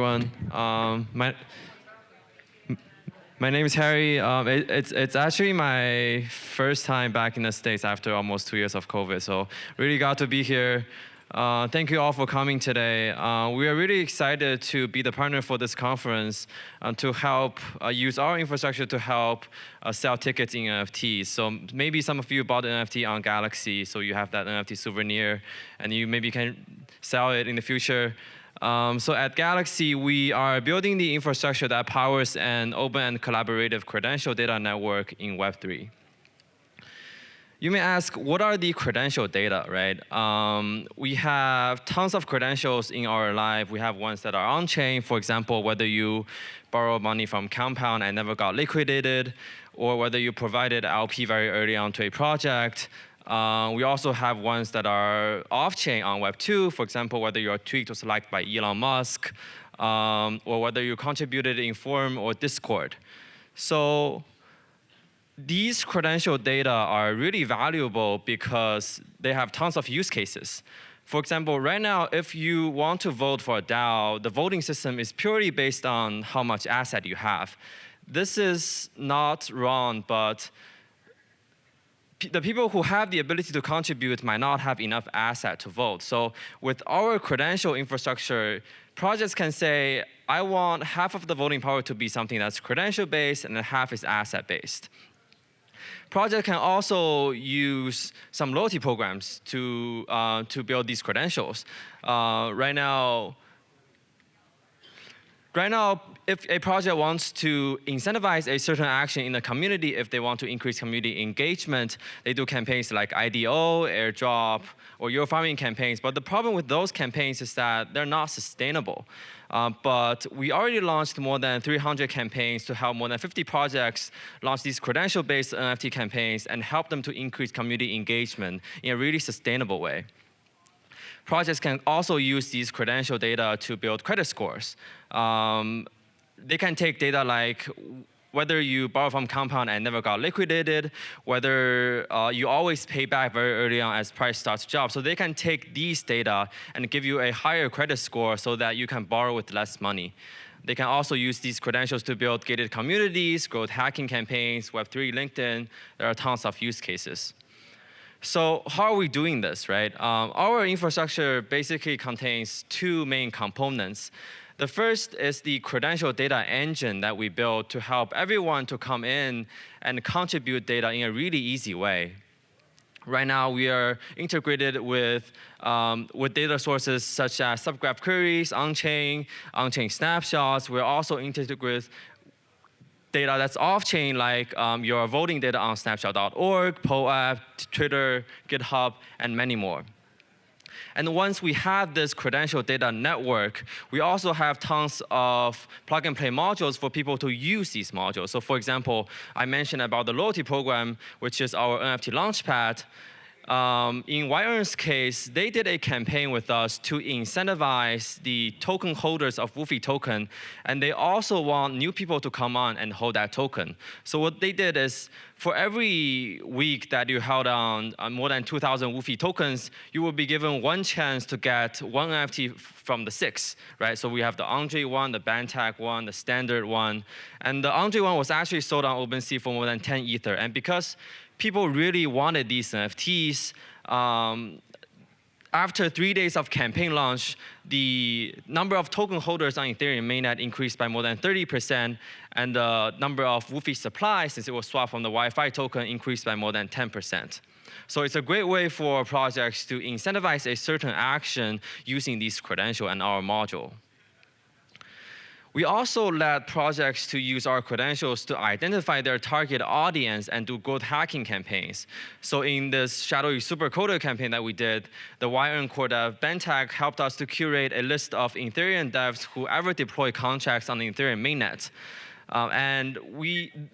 everyone. My name is Harry. It's actually my first time back in the States after almost 2 years of COVID, so really glad to be here. Thank you all for coming today. We are really excited to be the partner for this conference to help use our infrastructure to help sell tickets in NFTs. So maybe some of you bought an NFT on Galaxy, so you have that NFT souvenir, and you maybe can sell it in the future. So at Galaxy, we are building the infrastructure that powers an open and collaborative credential data network in Web3. You may ask, what are the credential data, right? We have tons of credentials in our life. We have ones that are on-chain, for example, whether you borrow money from Compound and never got liquidated, or whether you provided LP very early on to a project. We also have ones that are off-chain on Web2, for example, whether your tweet was liked by Elon Musk, or whether you contributed in Forum or Discord. So these credential data are really valuable because they have tons of use cases. For example, right now, if you want to vote for a DAO, the voting system is purely based on how much asset you have. This is not wrong, but the people who have the ability to contribute might not have enough asset to vote. So with our credential infrastructure, projects can say, I want half of the voting power to be something that's credential-based and then half is asset-based. Project can also use some loyalty programs to build these credentials. Right now, if a project wants to incentivize a certain action in the community, if they want to increase community engagement, they do campaigns like IDO, airdrop, or your farming campaigns. But the problem with those campaigns is that they're not sustainable. But we already launched more than 300 campaigns to help more than 50 projects launch these credential-based NFT campaigns and help them to increase community engagement in a really sustainable way. Projects can also use these credential data to build credit scores. They can take data like whether you borrow from Compound and never got liquidated, whether you always pay back very early on as price starts to drop. So they can take these data and give you a higher credit score so that you can borrow with less money. They can also use these credentials to build gated communities, growth hacking campaigns, Web3, LinkedIn. There are tons of use cases. So how are we doing this, right? Our infrastructure basically contains two main components. The first is the credential data engine that we built to help everyone to come in and contribute data in a really easy way. Right now, we are integrated with data sources such as subgraph queries, on-chain snapshots. We're also integrated with data that's off-chain, like your voting data on snapshot.org, POAP, Twitter, GitHub, and many more. And once we have this credential data network, we also have tons of plug-and-play modules for people to use these modules. So for example, I mentioned about the loyalty program, which is our NFT Launchpad. In YEarn's case, they did a campaign with us to incentivize the token holders of Woofy token, and they also want new people to come on and hold that token. So what they did is, for every week that you held on more than 2,000 Woofy tokens, you will be given one chance to get one NFT from the 6, right? So we have the Andre one, the Bantac one, the Standard one, and the Andre one was actually sold on OpenSea for more than 10 Ether, and because people really wanted these NFTs. After 3 days of campaign launch, the number of token holders on Ethereum mainnet increased by more than 30%, and the number of Woofy supply, since it was swapped from the Wi-Fi token, increased by more than 10%. So it's a great way for projects to incentivize a certain action using these credentials and our module. We also let projects to use our credentials to identify their target audience and do growth hacking campaigns. So in this Shadowy Supercoder campaign that we did, the YEarn core dev Bantac helped us to curate a list of Ethereum devs who ever deploy contracts on the Ethereum mainnet.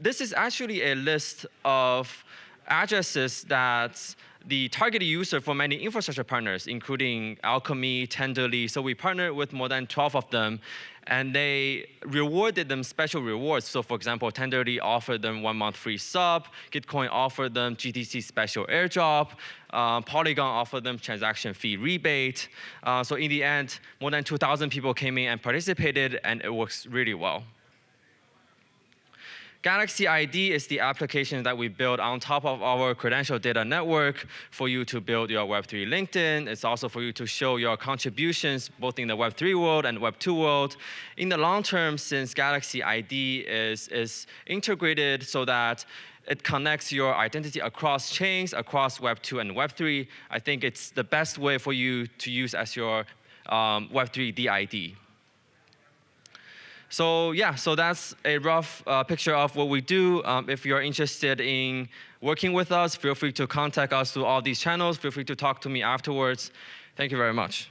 This is actually a list of addresses that the targeted user for many infrastructure partners, including Alchemy, Tenderly. So we partnered with more than 12 of them, and they rewarded them special rewards. So for example, Tenderly offered them 1 month free sub, Gitcoin offered them GTC special airdrop, Polygon offered them transaction fee rebate. So in the end, more than 2,000 people came in and participated, and it works really well. Galaxy ID is the application that we built on top of our credential data network for you to build your Web3 LinkedIn. It's also for you to show your contributions both in the Web3 world and Web2 world. In the long term, since Galaxy ID is integrated so that it connects your identity across chains, across Web2 and Web3, I think it's the best way for you to use as your Web3 DID. So yeah, so that's a rough picture of what we do. If you're interested in working with us, feel free to contact us through all these channels. Feel free to talk to me afterwards. Thank you very much.